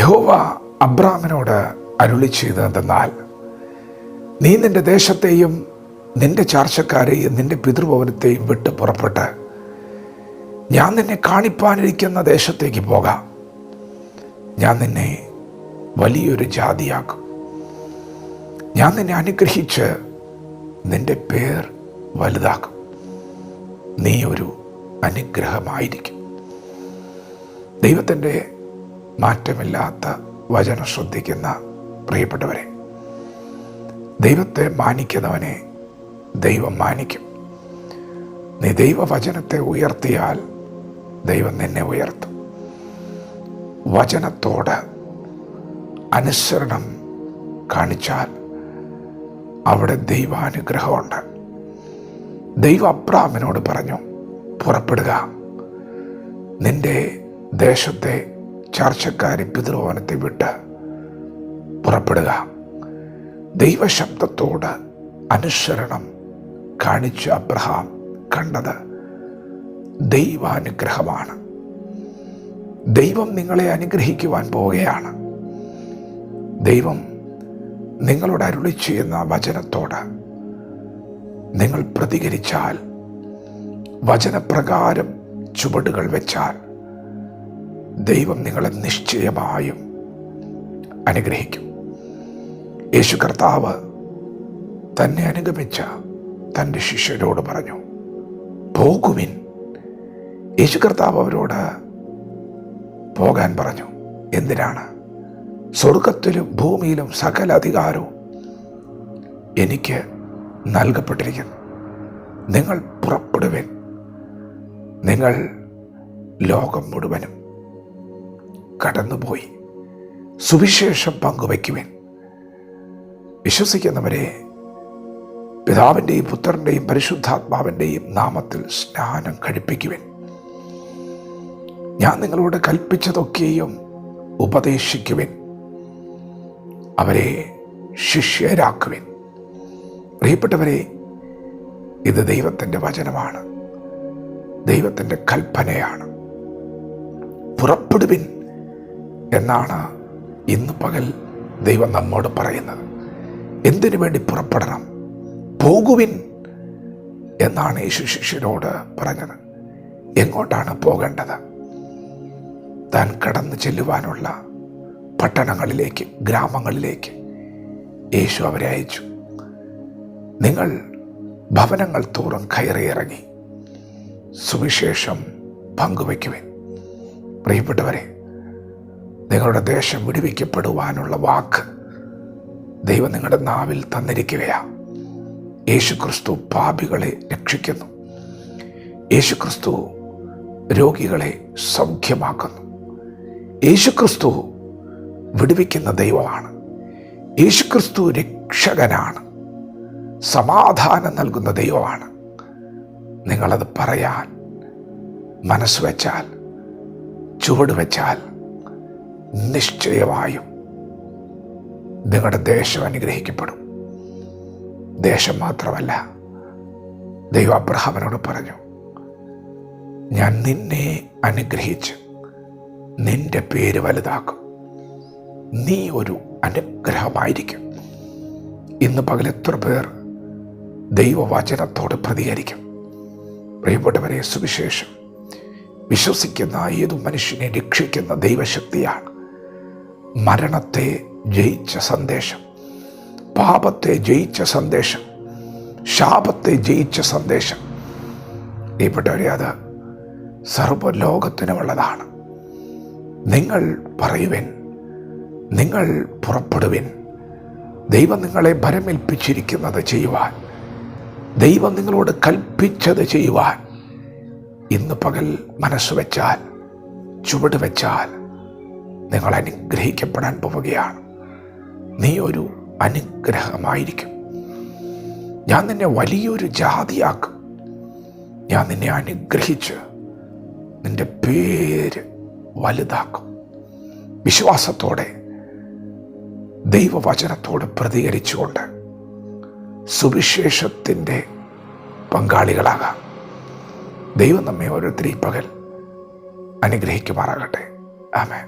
യഹോവ അബ്രാമിനോട് അരുളി ചെയ്തതെന്നാൽ, നീ നിന്റെ ദേശത്തെയും നിന്റെ ചാർച്ചക്കാരെയും നിന്റെ പിതൃഭവനത്തെയും വിട്ട് പുറപ്പെട്ട് ഞാൻ നിന്നെ കാണിപ്പാനിരിക്കുന്ന ദേശത്തേക്ക് പോകാം. ഞാൻ നിന്നെ വലിയൊരു ജാതിയാക്കും. ഞാൻ നിന്നെ അനുഗ്രഹിച്ച് നിന്റെ പേർ വലുതാക്കും. നീ ഒരു അനുഗ്രഹമായിരിക്കും. ദൈവത്തിൻ്റെ മാറ്റമില്ലാത്ത വചനം ശ്രദ്ധിക്കുന്ന പ്രിയപ്പെട്ടവരെ, ദൈവത്തെ മാനിക്കുന്നവനെ ദൈവം മാനിക്കും. നീ ദൈവവചനത്തെ ഉയർത്തിയാൽ ദൈവം നിന്നെ ഉയർത്തും. വചനത്തോട് അനുസരണം കാണിച്ചാൽ അവിടെ ദൈവാനുഗ്രഹമുണ്ട്. ദൈവം അബ്രാമിനോട് പറഞ്ഞു, പുറപ്പെടുക, നിന്റെ ദേശത്തെ ചാർച്ചക്കാരെ പിതൃഭവനത്തെ വിട്ട് പുറപ്പെടുക. ദൈവശബ്ദത്തോട് അനുസരണം കാണിച്ച അബ്രഹാം കണ്ടത് ദൈവാനുഗ്രഹമാണ്. ദൈവം നിങ്ങളെ അനുഗ്രഹിക്കുവാൻ പോവുകയാണ്. ദൈവം നിങ്ങളോട് അരുളി ചെയ്യുന്ന വചനത്തോട് നിങ്ങൾ പ്രതികരിച്ചാൽ, വചനപ്രകാരം ചുവടുകൾ വെച്ചാൽ, ദൈവം നിങ്ങളെ നിശ്ചയമായും അനുഗ്രഹിക്കും. യേശു കർത്താവ് തന്നെ അനുഗമിച്ച തൻ്റെ ശിഷ്യരോട് പറഞ്ഞു, പോകുവിൻ. യേശു കർത്താവ് അവരോട് പോകാൻ പറഞ്ഞു. എന്തിനാണ്? സ്വർഗത്തിലും ഭൂമിയിലും സകല അധികാരവും എനിക്ക് നൽകപ്പെട്ടിരിക്കുന്നു. നിങ്ങൾ പുറപ്പെടുവിൻ. നിങ്ങൾ ലോകം മുഴുവനും കടന്നുപോയി സുവിശേഷം പങ്കുവയ്ക്കുവിൻ. വിശ്വസിക്കുന്നവരെ പിതാവിൻ്റെയും പുത്രൻ്റെയും പരിശുദ്ധാത്മാവിൻ്റെയും നാമത്തിൽ സ്നാനം കഴിപ്പിക്കുവിൻ. ഞാൻ നിങ്ങളോട് കൽപ്പിച്ചതൊക്കെയും ഉപദേശിക്കുവിൻ. അവരെ ശിഷ്യരാക്കുവിൻ. പ്രിയപ്പെട്ടവരെ, ഇത് ദൈവത്തിൻ്റെ വചനമാണ്, ദൈവത്തിൻ്റെ കൽപ്പനയാണ്. പുറപ്പെടുവിൻ എന്നാണ് ഇന്ന് പകൽ ദൈവം നമ്മോട് പറയുന്നത്. എന്തിനു വേണ്ടി പുറപ്പെടണം? പോകുവിൻ എന്നാണ് യേശു ശിഷ്യരോട് പറഞ്ഞത്. എങ്ങോട്ടാണ് പോകേണ്ടത്? താൻ കടന്നു ചെല്ലുവാനുള്ള പട്ടണങ്ങളിലേക്ക്, ഗ്രാമങ്ങളിലേക്ക് യേശു അവരെ അയച്ചു. നിങ്ങൾ ഭവനങ്ങൾ തോറും കയറിയിറങ്ങി സുവിശേഷം പങ്കുവയ്ക്കുവിൻ. പ്രിയപ്പെട്ടവരെ, നിങ്ങളുടെ ദേശം വിടുവിക്കപ്പെടുവാനുള്ള വാക്ക് ദൈവം നിങ്ങളുടെ നാവിൽ തന്നിരിക്കുകയാണ്. യേശുക്രിസ്തു പാപികളെ രക്ഷിക്കുന്നു. യേശുക്രിസ്തു രോഗികളെ സൗഖ്യമാക്കുന്നു. യേശുക്രിസ്തു വിടുവിക്കുന്ന ദൈവമാണ്. യേശുക്രിസ്തു രക്ഷകനാണ്, സമാധാനം നൽകുന്ന ദൈവമാണ്. നിങ്ങളത് പറയാൻ മനസ്സ് വെച്ചാൽ, ചുവട് വെച്ചാൽ, നിശ്ചയമായും നിങ്ങളുടെ ദേശം അനുഗ്രഹിക്കപ്പെടും. ദേശം മാത്രമല്ല, ദൈവം അബ്രഹാമിനോട് പറഞ്ഞു, ഞാൻ നിന്നെ അനുഗ്രഹിച്ച് നിന്റെ പേര് വലുതാക്കും. നീ ഒരു അനുഗ്രഹമായിരിക്കും. ഇന്ന് പകൽ എത്ര പേർ ദൈവവചനത്തോട് പ്രതികരിക്കും? പ്രിയപ്പെട്ടവരെ, സുവിശേഷം വിശ്വസിക്കുന്ന ഏതു മനുഷ്യനെ രക്ഷിക്കുന്ന ദൈവശക്തിയാണ്. മരണത്തെ ജയിച്ച സന്ദേശം, പാപത്തെ ജയിച്ച സന്ദേശം, ശാപത്തെ ജയിച്ച സന്ദേശം. പ്രിയപ്പെട്ടവരെ, അത് സർവ്വലോകത്തിനുമുള്ളതാണ്. നിങ്ങൾ പറയുവിൻ, നിങ്ങൾ പുറപ്പെടുവിൻ. ദൈവം നിങ്ങളെ ഭരമേൽപ്പിച്ചിരിക്കുന്നത് ചെയ്യുവാൻ, ദൈവം നിങ്ങളോട് കൽപ്പിച്ചത് ചെയ്യുവാൻ ഇന്ന് പകൽ മനസ്സ് വെച്ചാൽ, ചുവട് വെച്ചാൽ, നിങ്ങൾ അനുഗ്രഹിക്കപ്പെടാൻ പോവുകയാണ്. നീ ഒരു അനുഗ്രഹമായിരിക്കും. ഞാൻ നിന്നെ വലിയൊരു ജാതിയാക്കും. ഞാൻ നിന്നെ അനുഗ്രഹിച്ച് നിന്റെ പേര് വലുതാക്കും. വിശ്വാസത്തോടെ ദൈവവചനത്തോട് പ്രതികരിച്ചുകൊണ്ട് സുവിശേഷത്തിൻ്റെ പങ്കാളികളാകാം. ദൈവം നമ്മെ ഓരോരുത്തരെയും പകൽ അനുഗ്രഹിക്കുമാറാകട്ടെ. ആമേൻ.